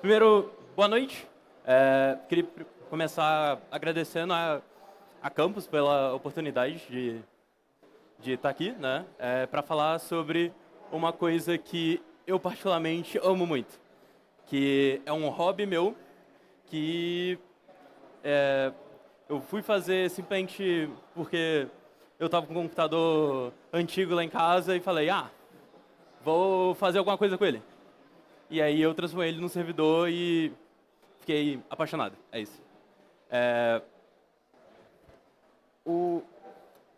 Primeiro, boa noite. Queria começar agradecendo a Campus pela oportunidade de estar aqui, né? Para falar sobre uma coisa que eu particularmente amo muito, que é um hobby meu, que eu fui fazer simplesmente porque eu estava com um computador antigo lá em casa e falei, vou fazer alguma coisa com ele. E aí eu transformei ele num servidor e fiquei apaixonado. É isso. O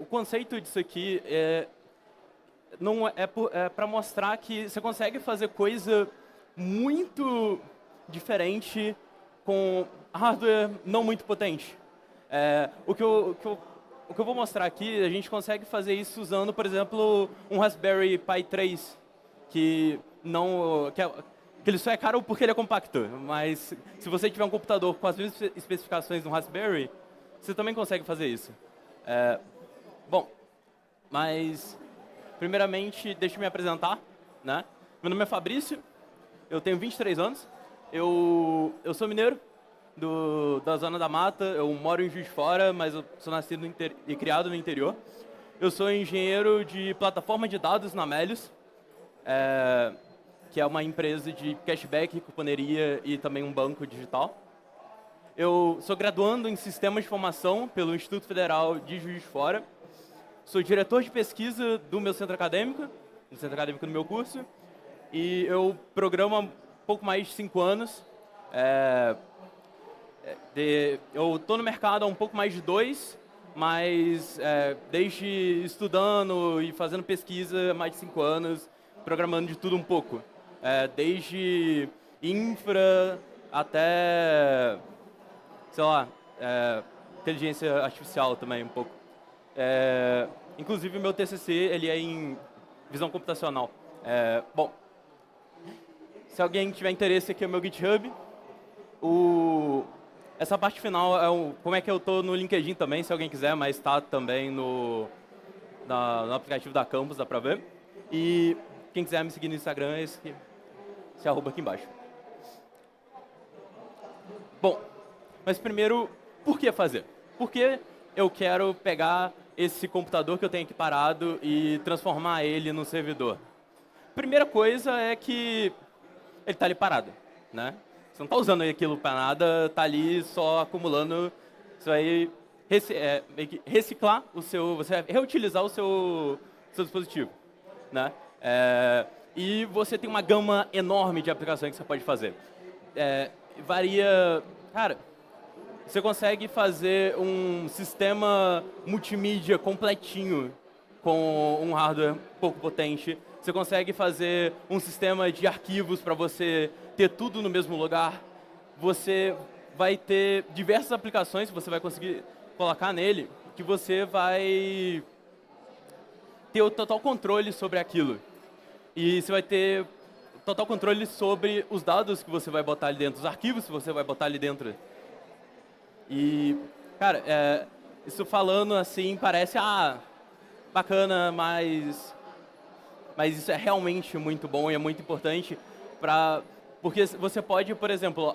conceito disso aqui não é para mostrar que você consegue fazer coisa muito diferente com hardware não muito potente. O que eu vou mostrar aqui, a gente consegue fazer isso usando, por exemplo, um Raspberry Pi 3, que ele só é caro porque ele é compacto, mas se você tiver um computador com as mesmas especificações do Raspberry, você também consegue fazer isso. Bom, mas primeiramente, deixa eu me apresentar, né? Meu nome é Fabrício, eu tenho 23 anos, eu sou mineiro da Zona da Mata, eu moro em Juiz de Fora, mas eu sou nascido e criado no interior. Eu sou engenheiro de plataforma de dados na Melius, que é uma empresa de cashback, cuponeria e também um banco digital. Eu sou graduando em Sistemas de Informação pelo Instituto Federal de Juiz de Fora. Sou diretor de pesquisa do meu centro acadêmico do meu curso. E eu programo há pouco mais de 5 anos. Eu estou no mercado há um pouco mais de 2, mas desde estudando e fazendo pesquisa há mais de 5 anos, programando de tudo um pouco. Desde infra até, sei lá, inteligência artificial também um pouco. Inclusive o meu TCC ele é em visão computacional. Bom, se alguém tiver interesse, aqui é o meu GitHub. Essa parte final é como é que eu tô no LinkedIn também, se alguém quiser, mas está também no aplicativo da Campus, dá pra ver. E quem quiser me seguir no Instagram, esse arroba aqui embaixo. Bom, mas primeiro, por que fazer? Por que eu quero pegar esse computador que eu tenho aqui parado e transformar ele num servidor? Primeira coisa é que ele está ali parado, né? Você não está usando aquilo para nada, está ali só acumulando. Você vai reciclar você vai reutilizar o seu dispositivo, né? E você tem uma gama enorme de aplicações que você pode fazer. Varia, cara. Você consegue fazer um sistema multimídia completinho com um hardware pouco potente. Você consegue fazer um sistema de arquivos para você ter tudo no mesmo lugar. Você vai ter diversas aplicações que você vai conseguir colocar nele, que você vai ter o total controle sobre aquilo. E você vai ter total controle sobre os dados que você vai botar ali dentro, os arquivos que você vai botar ali dentro. E, cara, isso falando assim parece, bacana, mas isso é realmente muito bom e é muito importante porque você pode, por exemplo,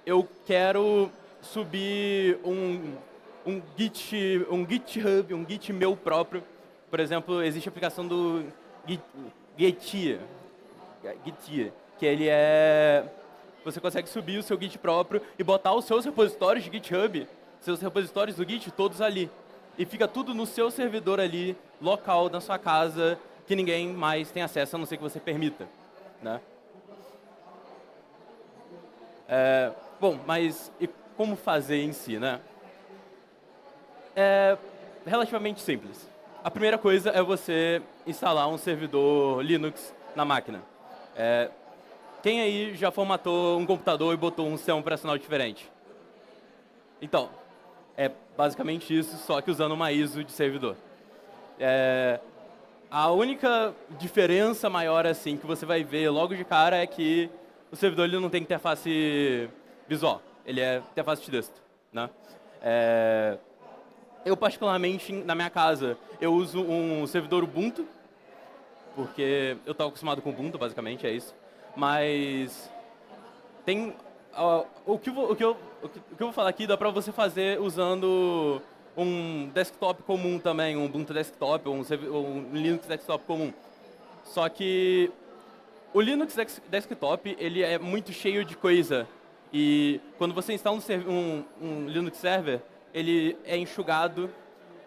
eu quero subir um GitHub, um Git meu próprio. Por exemplo, existe a aplicação do Getir, que ele você consegue subir o seu Git próprio e botar os seus repositórios de GitHub, seus repositórios do Git, todos ali. E fica tudo no seu servidor ali, local, na sua casa, que ninguém mais tem acesso, a não ser que você permita, né? Bom, mas e como fazer em si, né? É relativamente simples. A primeira coisa é você instalar um servidor Linux na máquina. Quem aí já formatou um computador e botou um sistema operacional diferente? Então, é basicamente isso, só que usando uma ISO de servidor. A única diferença maior assim que você vai ver logo de cara é que o servidor ele não tem interface visual, ele é interface de texto, né? Eu particularmente, na minha casa, eu uso um servidor Ubuntu, porque eu estou acostumado com Ubuntu, basicamente, é isso. Mas tem o que eu vou falar aqui dá para você fazer usando um desktop comum também, um Ubuntu desktop ou um Linux desktop comum. Só que o Linux desktop ele é muito cheio de coisa e quando você instala um Linux server, ele é enxugado,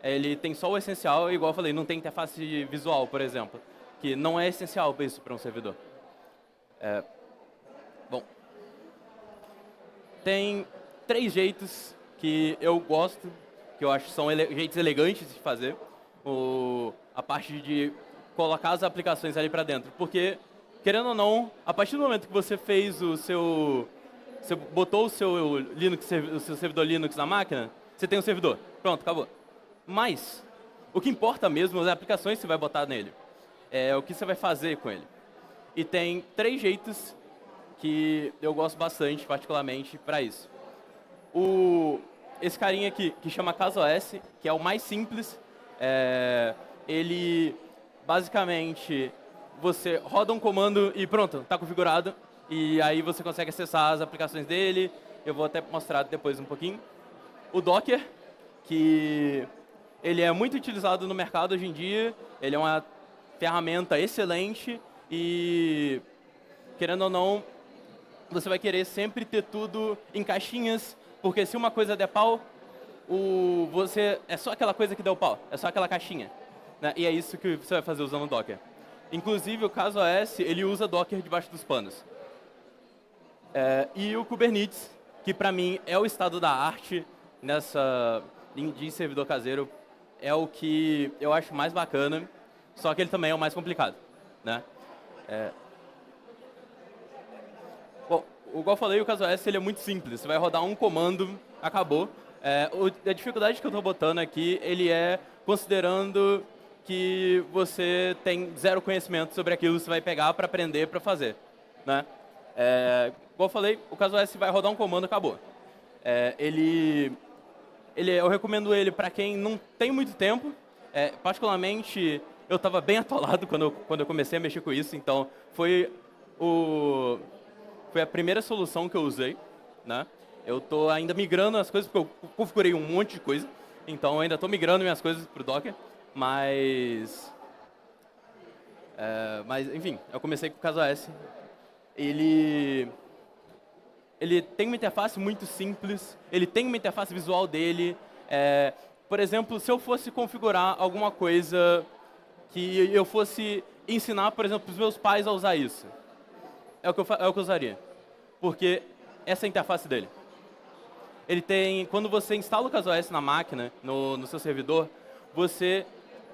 ele tem só o essencial, igual eu falei, não tem interface visual, por exemplo, que não é essencial para isso para um servidor. Bom, tem 3 jeitos que eu gosto, que eu acho que são jeitos elegantes de fazer, a parte de colocar as aplicações ali para dentro, porque querendo ou não, a partir do momento que você fez você botou o seu servidor Linux na máquina, você tem um servidor. Pronto, acabou. Mas o que importa mesmo é as aplicações que você vai botar nele. É o que você vai fazer com ele. E tem 3 jeitos que eu gosto bastante, particularmente, para isso. Esse carinha aqui, que chama CasaOS, que é o mais simples, ele basicamente você roda um comando e pronto, está configurado. E aí você consegue acessar as aplicações dele. Eu vou até mostrar depois um pouquinho. O Docker, que ele é muito utilizado no mercado hoje em dia. Ele é uma ferramenta excelente e, querendo ou não, você vai querer sempre ter tudo em caixinhas, porque se uma coisa der pau, é só aquela coisa que deu pau, é só aquela caixinha, né? E é isso que você vai fazer usando o Docker. Inclusive, o CasaOS, ele usa Docker debaixo dos panos. E o Kubernetes, que para mim é o estado da arte de servidor caseiro, é o que eu acho mais bacana, só que ele também é o mais complicado, né? Bom, igual eu falei, o CasaOS ele é muito simples, você vai rodar um comando, acabou. A dificuldade que eu estou botando aqui, ele é considerando que você tem 0 conhecimento sobre aquilo que você vai pegar para aprender, para fazer, né? Igual eu falei, o CasaOS vai rodar um comando, acabou. Eu recomendo ele para quem não tem muito tempo. Particularmente, eu estava bem atolado quando eu comecei a mexer com isso, então foi a primeira solução que eu usei, né? Eu estou ainda migrando as coisas, porque eu configurei um monte de coisa, então eu ainda estou migrando minhas coisas para o Docker, mas enfim, eu comecei com o CasaOS. Ele tem uma interface muito simples, ele tem uma interface visual dele. Por exemplo, se eu fosse configurar alguma coisa que eu fosse ensinar, por exemplo, para os meus pais a usar isso, é o que eu usaria. Porque essa é a interface dele. Quando você instala o CasaOS na máquina, no seu servidor, você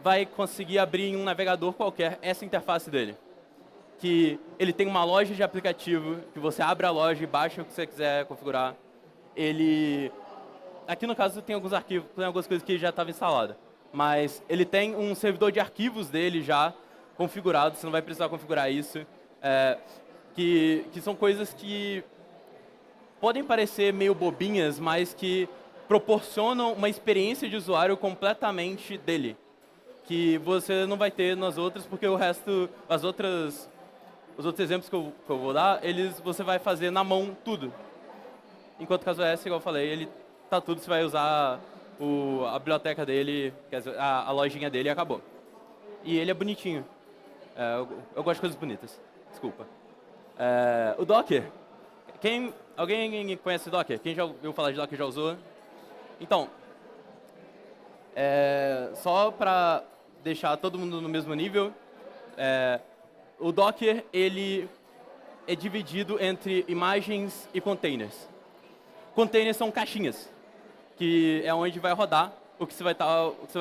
vai conseguir abrir em um navegador qualquer essa interface dele. Que ele tem uma loja de aplicativo, que você abre a loja e baixa o que você quiser configurar. Aqui no caso tem alguns arquivos, tem algumas coisas que já estavam instaladas. Mas ele tem um servidor de arquivos dele já configurado, você não vai precisar configurar isso. Que são coisas que podem parecer meio bobinhas, mas que proporcionam uma experiência de usuário completamente dele. Que você não vai ter nas outras, porque os outros exemplos que eu vou dar, você vai fazer na mão tudo. Enquanto o CasaOS, igual eu falei, ele tá tudo, você vai usar a biblioteca dele, quer dizer, a lojinha dele e acabou. E ele é bonitinho. Eu gosto de coisas bonitas. Desculpa. O Docker. Alguém conhece o Docker? Quem já ouviu falar de Docker já usou? Então, só para deixar todo mundo no mesmo nível, o Docker ele é dividido entre imagens e containers. Containers são caixinhas, que é onde vai rodar o que você vai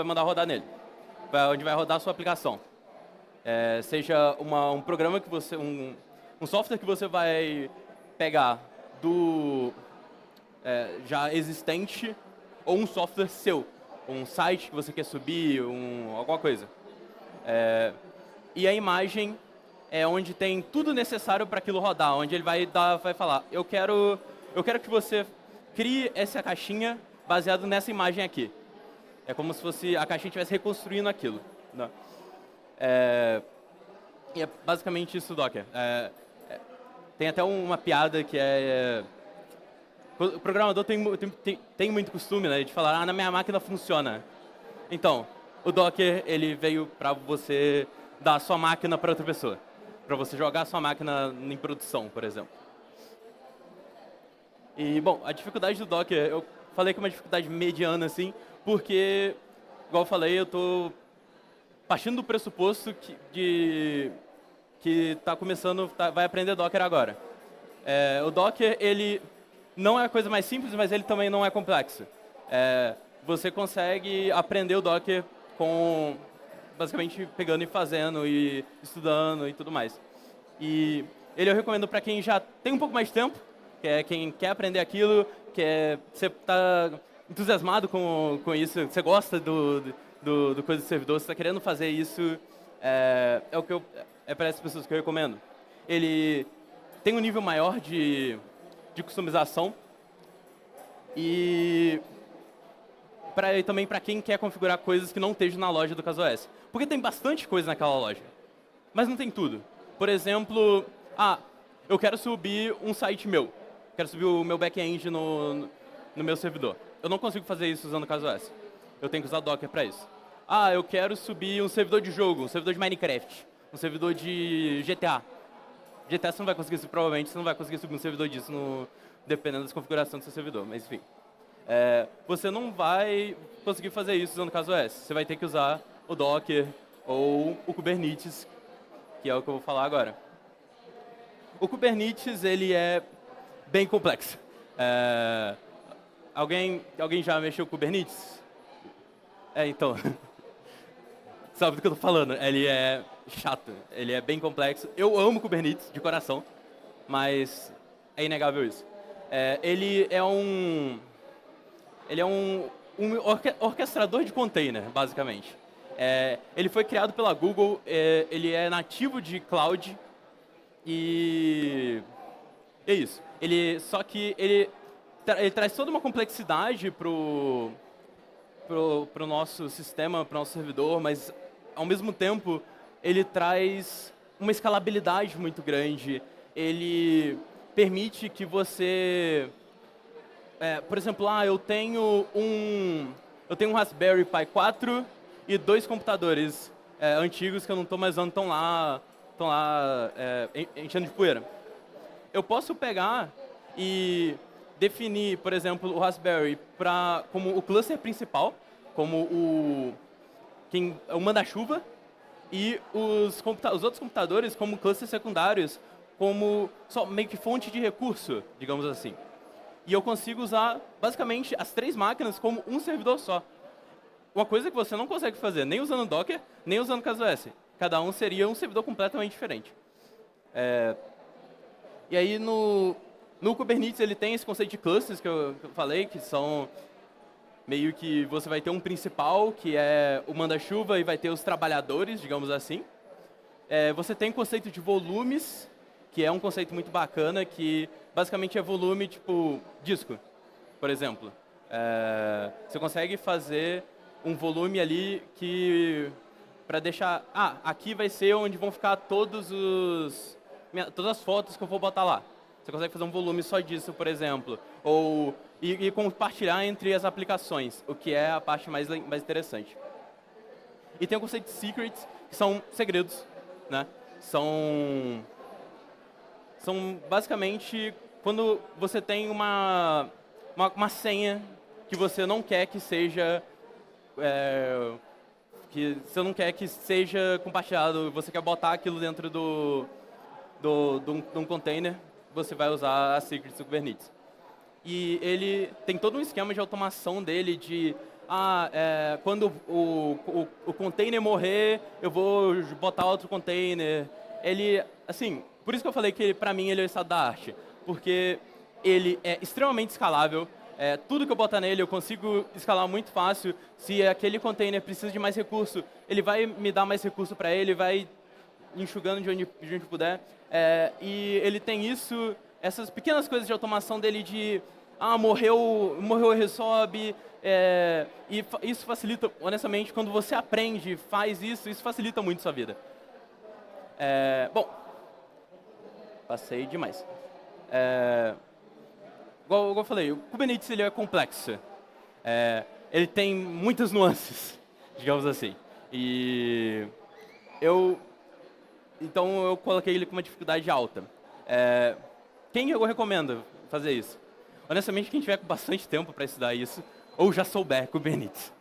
mandar rodar nele, onde vai rodar a sua aplicação. Seja um programa que um software que você vai pegar já existente, ou um software seu, um site que você quer subir, alguma coisa. E a imagem é onde tem tudo necessário para aquilo rodar, onde ele vai falar, eu quero que você crie essa caixinha baseado nessa imagem aqui. É como se fosse a caixinha estivesse reconstruindo aquilo, né? E é basicamente isso o Docker. Tem até uma piada que o programador tem muito costume, né, de falar, na minha máquina funciona. Então, o Docker, ele veio para você dar a sua máquina para outra pessoa. Para você jogar a sua máquina em produção, por exemplo. E, bom, a dificuldade do Docker, eu falei que é uma dificuldade mediana, assim, porque, igual eu falei, eu estou partindo do pressuposto que está começando, vai aprender Docker agora. O Docker, ele não é a coisa mais simples, mas ele também não é complexo. Você consegue aprender o Docker com, basicamente, pegando e fazendo, e estudando e tudo mais. E ele eu recomendo para quem já tem um pouco mais de tempo, que é quem quer aprender aquilo, você está entusiasmado com isso, você gosta do coisa do servidor, você está querendo fazer isso, o que para essas pessoas que eu recomendo. Ele tem um nível maior de customização e também para quem quer configurar coisas que não estejam na loja do CasuOS. Porque tem bastante coisa naquela loja, mas não tem tudo. Por exemplo, eu quero subir um site meu. Quero subir o meu back-end no meu servidor. Eu não consigo fazer isso usando o CasuOS. Eu tenho que usar Docker para isso. Eu quero subir um servidor de jogo, um servidor de Minecraft, um servidor de GTA. GTA você não vai conseguir, provavelmente você não vai conseguir subir um servidor disso, dependendo da configuração do seu servidor, mas enfim. Você não vai conseguir fazer isso usando o CasuOS. Você vai ter que usar o Docker ou o Kubernetes, que é o que eu vou falar agora. O Kubernetes, ele é bem complexo. Alguém já mexeu com Kubernetes? Então, sabe do que eu tô falando. Ele é chato, ele é bem complexo. Eu amo Kubernetes, de coração, mas é inegável isso. Ele é um orquestrador de container, basicamente. Ele foi criado pela Google, ele é nativo de cloud e é isso. Só que ele traz toda uma complexidade pro nosso sistema, pro nosso servidor, mas ao mesmo tempo ele traz uma escalabilidade muito grande. Ele permite que você, por exemplo, eu tenho um Raspberry Pi 4 e 2 computadores antigos que eu não estou mais usando, estão lá enchendo de poeira. Eu posso pegar e definir, por exemplo, o Raspberry como o cluster principal, como o manda-chuva, e os outros computadores como clusters secundários, como só meio que fonte de recurso, digamos assim. E eu consigo usar, basicamente, as 3 máquinas como um servidor só. Uma coisa que você não consegue fazer, nem usando Docker, nem usando CasuOS. Cada um seria um servidor completamente diferente. E aí, no Kubernetes, ele tem esse conceito de clusters que eu falei, que são meio que você vai ter um principal, que é o manda-chuva, e vai ter os trabalhadores, digamos assim. Você tem o conceito de volumes, que é um conceito muito bacana, que basicamente é volume tipo disco, por exemplo. Você consegue fazer um volume ali para deixar... aqui vai ser onde vão ficar todas as fotos que eu vou botar lá. Você consegue fazer um volume só disso, por exemplo. E compartilhar entre as aplicações, o que é a parte mais interessante. E tem o conceito de secrets, que são segredos, né? São basicamente quando você tem uma senha que você não quer que seja compartilhado, você quer botar aquilo dentro de um container, você vai usar a secrets do Kubernetes. E ele tem todo um esquema de automação dele de quando o container morrer, eu vou botar outro container. Ele, assim, por isso que eu falei que para mim ele é o estado da arte, porque ele é extremamente escalável. Tudo que eu botar nele eu consigo escalar muito fácil. Se aquele container precisa de mais recurso, ele vai me dar mais recurso para ele, vai enxugando de onde puder. E ele tem essas pequenas coisas de automação dele de morreu o resob, e isso facilita, honestamente, quando você aprende, faz isso facilita muito a sua vida. Bom, passei demais. Igual eu falei, o Kubernetes ele é complexo. Ele tem muitas nuances, digamos assim. Então eu coloquei ele com uma dificuldade alta. Quem eu recomendo fazer isso? Honestamente, quem tiver com bastante tempo para estudar isso, ou já souber Kubernetes.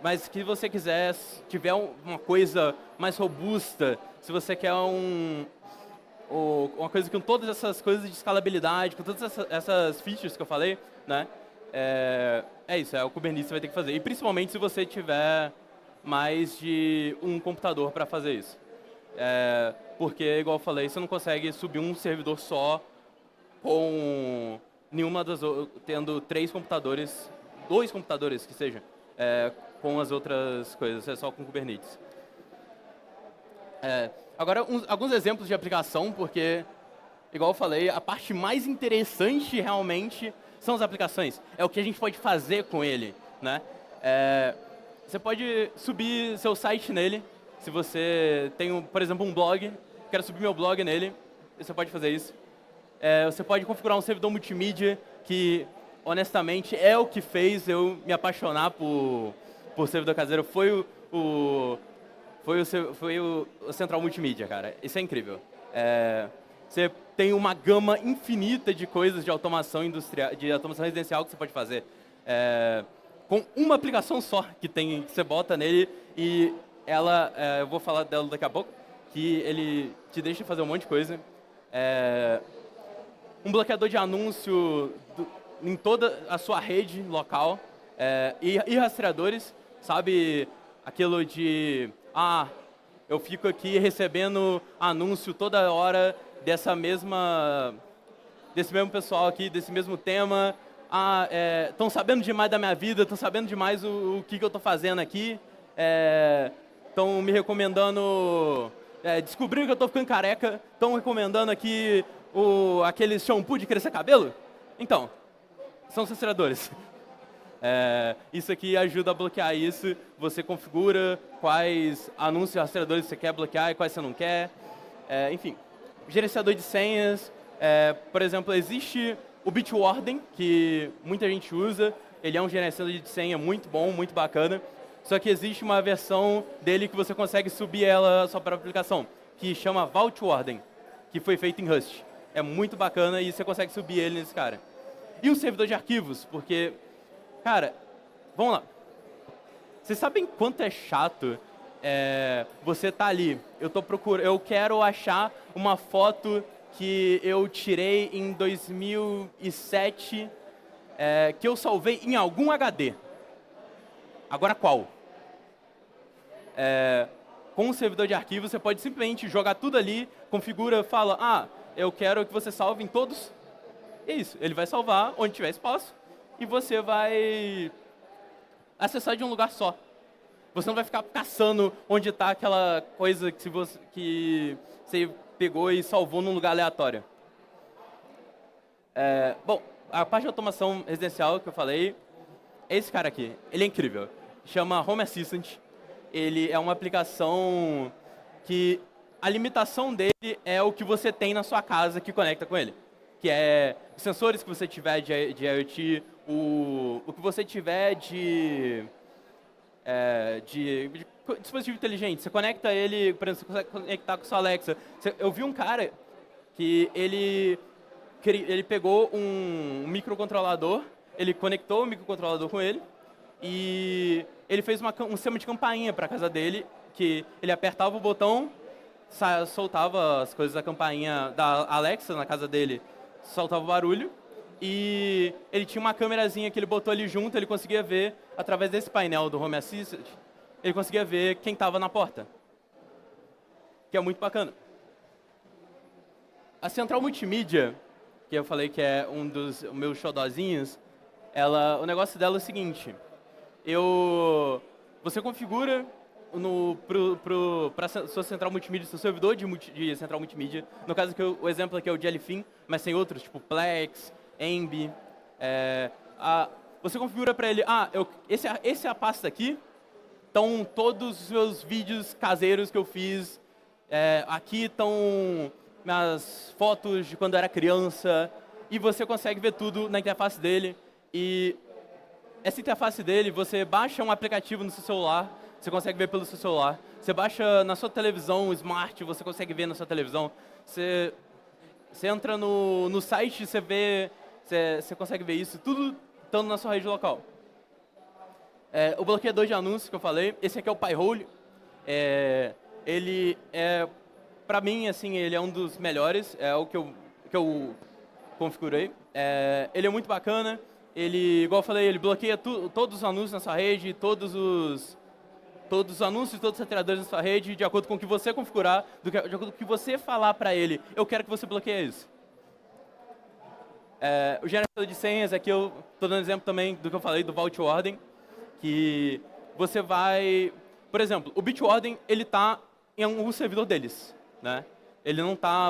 Mas que você quiser, tiver uma coisa mais robusta, se você quer uma coisa com todas essas coisas de escalabilidade, com todas essas features que eu falei, né? Isso, o Kubernetes que você vai ter que fazer. E principalmente se você tiver mais de um computador para fazer isso. Porque, igual eu falei, você não consegue subir um servidor só com tendo 3 computadores, 2 computadores que seja, com as outras coisas, é só com Kubernetes. Agora, alguns exemplos de aplicação, porque, igual eu falei, a parte mais interessante realmente são as aplicações. É o que a gente pode fazer com ele, né? Você pode subir seu site nele. Se você tem, por exemplo, um blog, quero subir meu blog nele, você pode fazer isso. Você pode configurar um servidor multimídia, que, honestamente, é o que fez eu me apaixonar por servidor caseiro. Foi o Central Multimídia, cara. Isso é incrível. Você tem uma gama infinita de coisas de automação industrial, de automação residencial que você pode fazer. Com uma aplicação só que você bota nele e eu vou falar dela daqui a pouco, que ele te deixa fazer um monte de coisa. Um bloqueador de anúncio em toda a sua rede local e rastreadores, sabe? Aquilo de, eu fico aqui recebendo anúncio toda hora desse mesmo pessoal aqui, desse mesmo tema. Estão sabendo demais da minha vida, estão sabendo demais o que eu estou fazendo aqui. Estão me recomendando, descobriram que eu estou ficando careca, estão recomendando aqui aquele shampoo de crescer cabelo. Então, são os rastreadores. Isso aqui ajuda a bloquear isso. Você configura quais anúncios e rastreadores você quer bloquear e quais você não quer. Enfim, gerenciador de senhas. Por exemplo, existe o Bitwarden, que muita gente usa. Ele é um gerenciador de senha muito bom, muito bacana. Só que existe uma versão dele que você consegue subir ela só para a aplicação, que chama Vault Warden, que foi feito em Rust. É muito bacana e você consegue subir ele nesse cara. E um servidor de arquivos, porque, cara, vamos lá. Vocês sabem quanto é chato você tá ali, eu quero achar uma foto que eu tirei em 2007, que eu salvei em algum HD. Agora qual? Com um servidor de arquivo, você pode simplesmente jogar tudo ali, configura, fala, eu quero que você salve em todos. É isso, ele vai salvar onde tiver espaço e você vai acessar de um lugar só. Você não vai ficar caçando onde está aquela coisa que você pegou e salvou num lugar aleatório. Bom, a parte de automação residencial que eu falei, é esse cara aqui. Ele é incrível. Chama Home Assistant. Ele é uma aplicação que a limitação dele é o que você tem na sua casa que conecta com ele. Que é os sensores que você tiver de IoT, o que você tiver de dispositivo inteligente. Você conecta ele, por exemplo, você consegue conectar com a sua Alexa. Eu vi um cara que ele pegou um microcontrolador, ele conectou o microcontrolador com ele e ele fez um sistema de campainha para a casa dele, que ele apertava o botão, soltava as coisas da campainha da Alexa na casa dele, soltava o barulho, e ele tinha uma câmerazinha que ele botou ali junto, ele conseguia ver, através desse painel do Home Assistant, ele conseguia ver quem estava na porta, que é muito bacana. A central multimídia, que eu falei que é um dos meus xodozinhos, o negócio dela é o seguinte, você configura para a sua central multimídia, seu servidor de central multimídia, no caso que o exemplo aqui é o Jellyfin, mas tem outros, tipo Plex, Emb. Você configura para ele, essa é a pasta aqui, estão todos os meus vídeos caseiros que eu fiz aqui estão minhas fotos de quando eu era criança, e você consegue ver tudo na interface dele. E essa interface dele, você baixa um aplicativo no seu celular, você consegue ver pelo seu celular. Você baixa na sua televisão smart, você consegue ver na sua televisão. Você entra no site, você consegue ver isso, tudo estando na sua rede local. O bloqueador de anúncios que eu falei, esse aqui é o Pi-hole. Ele pra mim, assim, ele é um dos melhores, é o que eu configurei. Ele é muito bacana, igual eu falei, ele bloqueia todos os anúncios na sua rede, todos os anúncios, todos os rastreadores na sua rede, de acordo com o que você configurar, de acordo com o que você falar para ele, eu quero que você bloqueie isso. O gerenciador de senhas, aqui eu estou dando exemplo também do que eu falei, do Vault Warden, que você vai... Por exemplo, o Bitwarden, ele está em um servidor deles, né?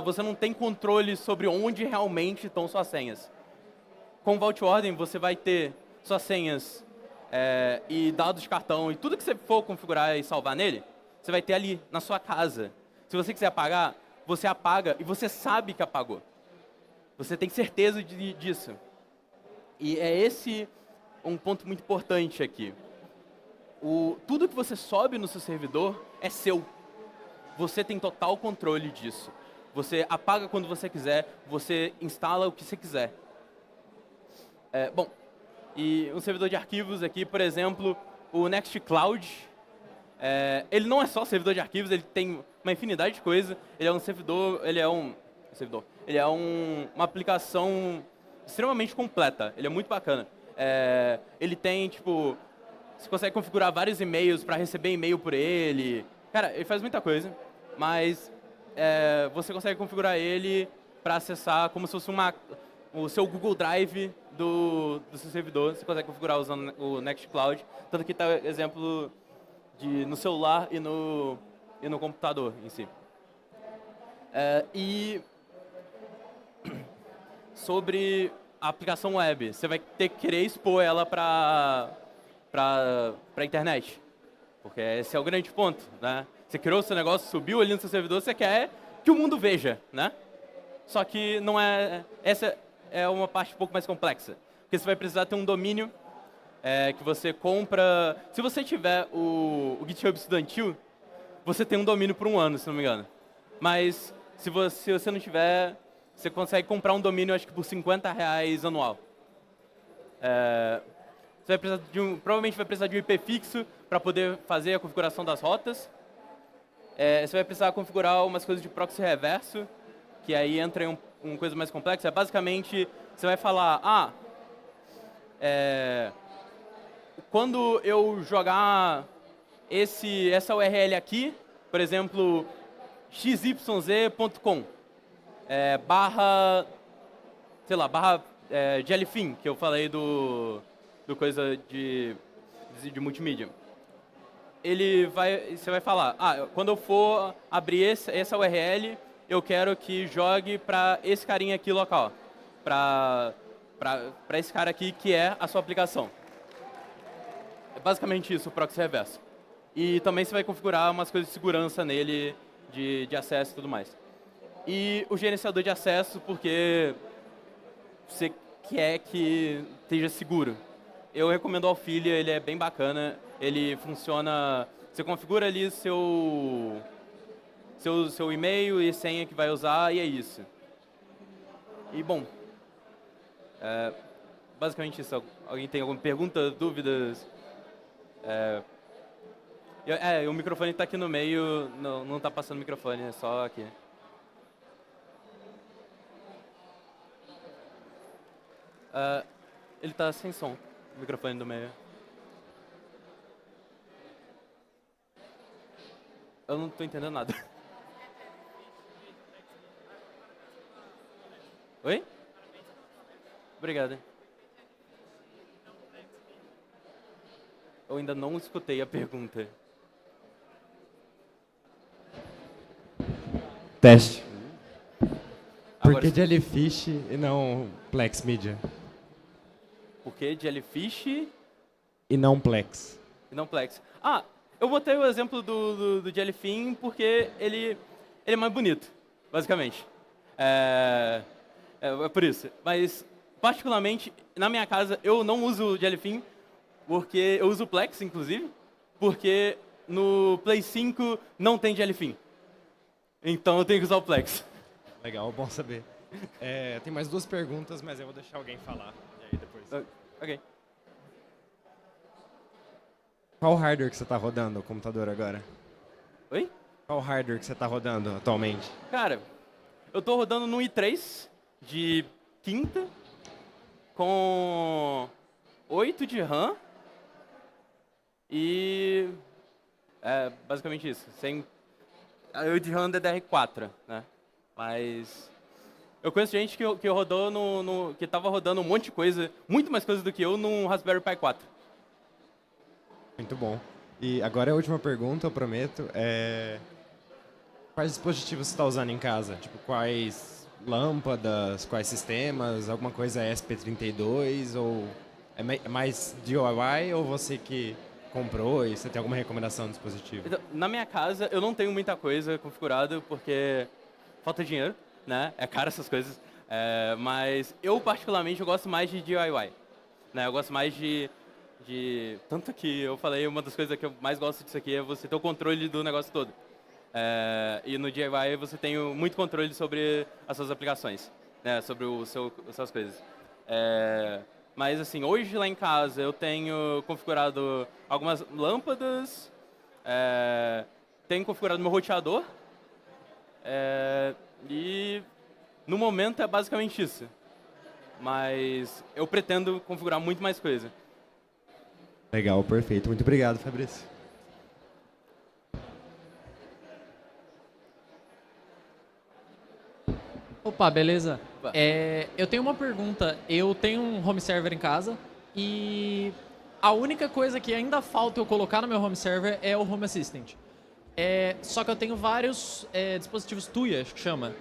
Você não tem controle sobre onde realmente estão suas senhas. Com o Vault Warden, você vai ter suas senhas e dados de cartão e tudo que você for configurar e salvar nele, você vai ter ali, na sua casa. Se você quiser apagar, você apaga e você sabe que apagou. Você tem certeza disso. E é esse um ponto muito importante aqui. Tudo que você sobe no seu servidor é seu. Você tem total controle disso. Você apaga quando você quiser, você instala o que você quiser. Bom, e um servidor de arquivos aqui, por exemplo, o Nextcloud, ele não é só servidor de arquivos, ele tem uma infinidade de coisas. Ele é um servidor, uma aplicação extremamente completa. Ele é muito bacana. Ele tem, tipo, você consegue configurar vários e-mails para receber e-mail por ele. Cara, ele faz muita coisa, mas você consegue configurar ele para acessar como se fosse o seu Google Drive do seu servidor. Você consegue configurar usando o Nextcloud. Tanto que está o exemplo no celular e no computador em si. E sobre a aplicação web, você vai ter que querer expor ela para a internet. Porque esse é o grande ponto, né? Você criou o seu negócio, subiu ali no seu servidor, você quer que o mundo veja, né? Só que não essa é uma parte um pouco mais complexa. Porque você vai precisar ter um domínio que você compra... Se você tiver o GitHub estudantil, você tem um domínio por 1 ano, se não me engano. Mas se você não tiver, você consegue comprar um domínio, acho que por R$50 anual. Você vai precisar provavelmente vai precisar de um IP fixo para poder fazer a configuração das rotas. Você vai precisar configurar umas coisas de proxy reverso, que aí entra em uma coisa mais complexa. Basicamente, você vai falar, quando eu jogar essa URL aqui, por exemplo, xyz.com, barra jellyfin, que eu falei do coisa de multimídia. Você vai falar, quando eu for abrir essa URL, eu quero que jogue para esse carinha aqui local, para esse cara aqui que é a sua aplicação. É basicamente isso, o proxy reverso. E também você vai configurar umas coisas de segurança nele, de acesso e tudo mais. E o gerenciador de acesso, porque você quer que esteja seguro. Eu recomendo o Aufilia, ele é bem bacana. Ele funciona... Você configura ali seu e-mail e senha que vai usar e é isso. E, bom, basicamente isso. Alguém tem alguma pergunta, dúvidas? O microfone está aqui no meio, não está passando o microfone, é só aqui. Ele está sem som, o microfone do meio. Eu não estou entendendo nada. Oi? Obrigado. Eu ainda não escutei a pergunta. Teste. Por Agora, que Jellyfish e não Plex Media? por que Jellyfish E não Plex. e não Plex? Eu botei o exemplo do Jellyfin porque ele ele é mais bonito, basicamente. É por isso. Mas, particularmente, na minha casa, eu não uso Jellyfin, porque eu uso Plex, inclusive, porque no Play 5 não tem Jellyfin. Então eu tenho que usar o Plex. Legal, bom saber. Tem mais 2 perguntas, mas eu vou deixar alguém falar. E aí depois. Ok. Qual hardware que você está rodando o computador agora? Oi? Qual hardware que você está rodando atualmente? Cara, eu tô rodando no i3 de quinta com 8 de RAM e basicamente isso. Sem 8 de RAM DDR4, né? Mas eu conheço gente que rodou que tava rodando um monte de coisa, muito mais coisa do que eu, num Raspberry Pi 4. Muito bom. E agora é a última pergunta, eu prometo. Quais dispositivos você está usando em casa? Tipo, quais lâmpadas, quais sistemas, alguma coisa ESP32 ou é mais DIY ou você que comprou e você tem alguma recomendação do dispositivo? Então, na minha casa, eu não tenho muita coisa configurada porque falta dinheiro, né? É caro essas coisas. Mas eu, particularmente, eu gosto mais de DIY. Né? Eu gosto mais de... Tanto que eu falei, uma das coisas que eu mais gosto disso aqui é você ter o controle do negócio todo. E no DIY você tem muito controle sobre as suas aplicações, né? Sobre as suas coisas. Mas assim, hoje lá em casa eu tenho configurado algumas lâmpadas, tenho configurado meu roteador, e no momento é basicamente isso. Mas eu pretendo configurar muito mais coisa. Legal, perfeito. Muito obrigado, Fabrício. Opa, beleza? Opa. Eu tenho uma pergunta. Eu tenho um home server em casa e a única coisa que ainda falta eu colocar no meu home server é o Home Assistant. Só que eu tenho vários dispositivos TUI, acho que chama.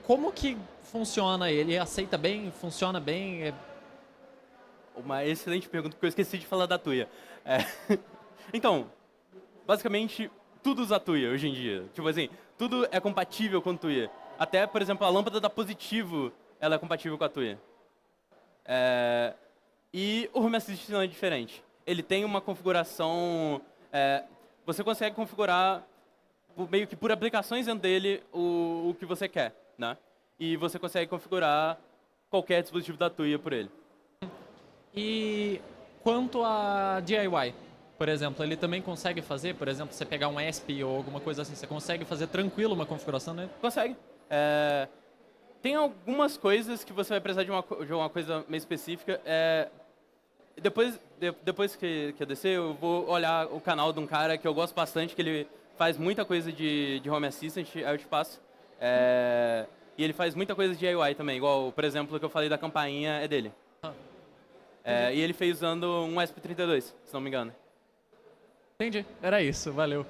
Como que funciona ele? Aceita bem? Funciona bem? Uma excelente pergunta, porque eu esqueci de falar da Tuya. Então, basicamente, tudo usa Tuya hoje em dia. Tipo assim, tudo é compatível com Tuya. Até, por exemplo, a lâmpada da Positivo, ela é compatível com a Tuya. E o Home Assistant não é diferente. Ele tem uma configuração... você consegue configurar meio que por aplicações dentro dele o que você quer, né? E você consegue configurar qualquer dispositivo da Tuya por ele. E quanto a DIY, por exemplo, ele também consegue fazer, por exemplo, você pegar um ESP ou alguma coisa assim, você consegue fazer tranquilo uma configuração dele? Consegue. Tem algumas coisas que você vai precisar de uma coisa meio específica. Depois que eu descer, eu vou olhar o canal de um cara que eu gosto bastante, que ele faz muita coisa de Home Assistant, aí eu te passo. E ele faz muita coisa de DIY também, igual, por exemplo, o que eu falei da campainha é dele. E ele fez usando um ESP32, se não me engano. Entendi, era isso, valeu.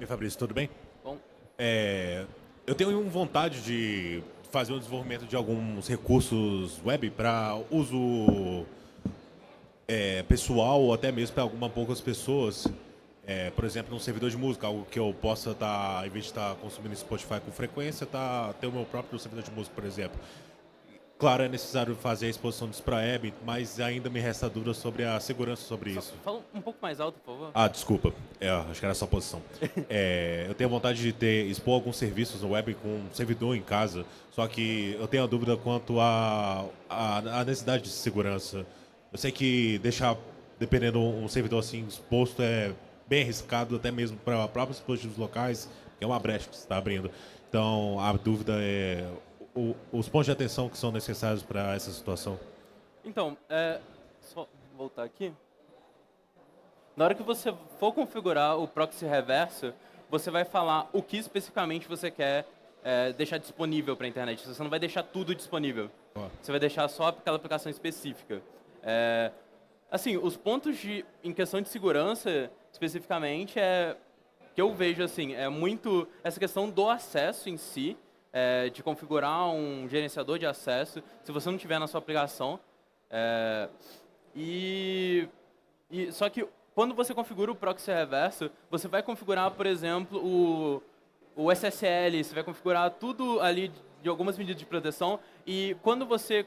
E Fabrício, tudo bem? Bom, Eu tenho vontade de fazer o desenvolvimento de alguns recursos web para uso pessoal ou até mesmo para algumas poucas pessoas. Por exemplo, um servidor de música, algo que eu possa estar, em vez de estar consumindo Spotify com frequência, ter o meu próprio servidor de música, por exemplo. Claro, é necessário fazer a exposição disso para a web, mas ainda me resta dúvida sobre a segurança sobre isso. fala um pouco mais alto, por favor. Ah, desculpa. Acho que era essa a posição. Eu tenho vontade de expor alguns serviços no web com um servidor em casa, só que eu tenho a dúvida quanto à necessidade de segurança. Eu sei que deixar, dependendo um servidor assim exposto, é bem arriscado, até mesmo para próprios dispositivos locais, que é uma brecha que você está abrindo. Então, a dúvida é os pontos de atenção que são necessários para essa situação. Então, só voltar aqui. Na hora que você for configurar o proxy reverso, você vai falar o que especificamente você quer deixar disponível para a internet. Você não vai deixar tudo disponível. Você vai deixar só aquela aplicação específica. Assim, os pontos em questão de segurança, especificamente, que eu vejo assim, é muito essa questão do acesso em si, de configurar um gerenciador de acesso, se você não tiver na sua aplicação. Só que quando você configura o proxy reverso, você vai configurar, por exemplo, o SSL, você vai configurar tudo ali de algumas medidas de proteção. E quando você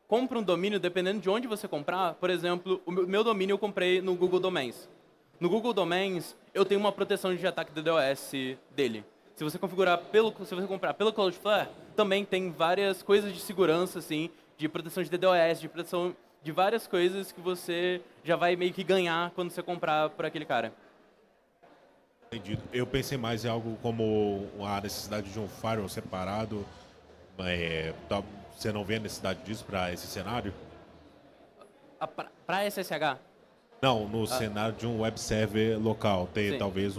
compra um domínio, dependendo de onde você comprar, por exemplo, o meu domínio eu comprei no Google Domains. No Google Domains, eu tenho uma proteção de ataque DDoS dele. Se você comprar pelo Cloudflare, também tem várias coisas de segurança, assim, de proteção de DDoS, de proteção de várias coisas que você já vai meio que ganhar quando você comprar por aquele cara. Entendido. Eu pensei mais em algo como a necessidade de um firewall separado. Você não vê a necessidade disso para esse cenário? Para SSH? Não, no cenário de um web server local. Ter Sim. talvez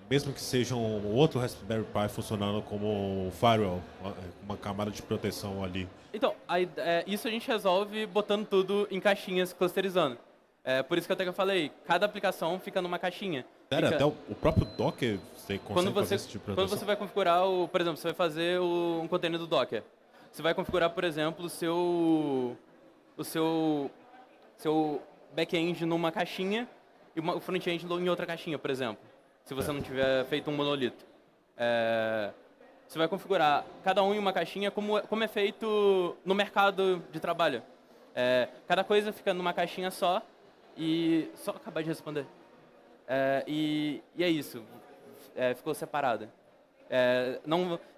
mesmo que seja um outro Raspberry Pi funcionando como um firewall, uma camada de proteção ali. Então, isso a gente resolve botando tudo em caixinhas, clusterizando. Por isso que até que eu falei, cada aplicação fica numa caixinha. Sério, até o próprio Docker você consegue fazer esse tipo de proteção? Quando você vai configurar, por exemplo, você vai fazer um container do Docker. Você vai configurar, por exemplo, o seu back-end numa caixinha e o front-end em outra caixinha, por exemplo. Se você não tiver feito um monolito. Você vai configurar cada um em uma caixinha como é feito no mercado de trabalho. Cada coisa fica numa caixinha só e... Só acabar de responder. E é isso. Ficou separada.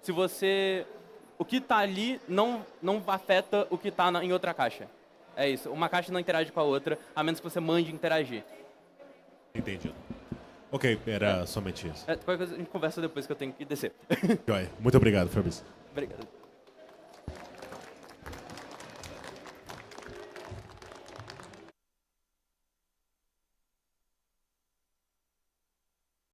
Se você... O que está ali não afeta o que está em outra caixa. É isso. Uma caixa não interage com a outra, a menos que você mande interagir. Entendido. Ok, era somente isso. Qualquer coisa a gente conversa depois que eu tenho que descer. Joia. Muito obrigado, Fabrice. Obrigado.